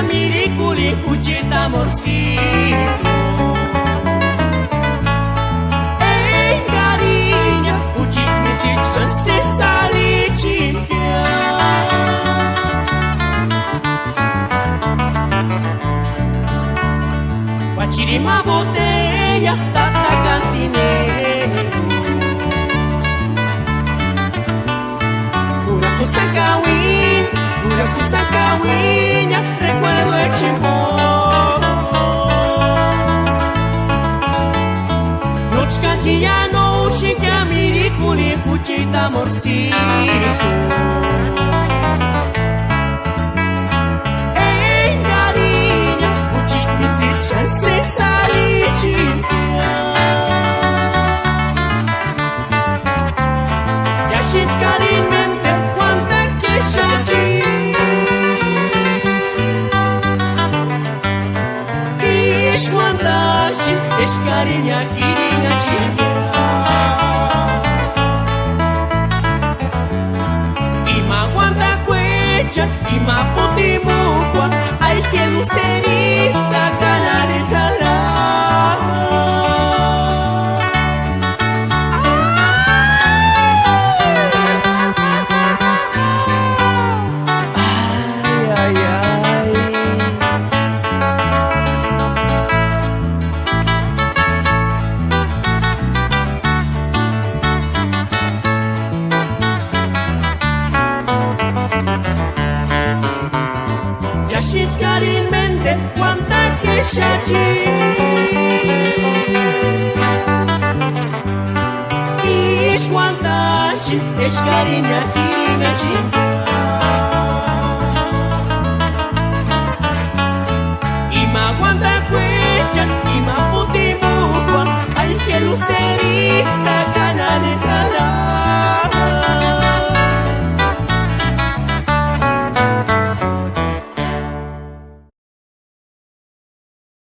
miriculi cucita amorcito. Engariña, cucit mitichcan se salicinquia. Facirima botella, tata cantinero. Cura cusacahuiña, recuerdo el chimbón. Noche cantillano, chica miriculi, cuchita amorcito. Engariña, cuchit mitzichan, se salicinquia. Ya shitkarin mente, cuanta que shachi. Ishwandashi, eshkariña, kiriña, chinga. Ima guanda cuecha, ima potimucua, hay que lucerita, calar y calar. Shitkarin mente, cuanta que shachi. Ishwandashi, eshkariña, kiriña, chinga. Ima guanda cuecha, ima putimucua, hay que lucerita.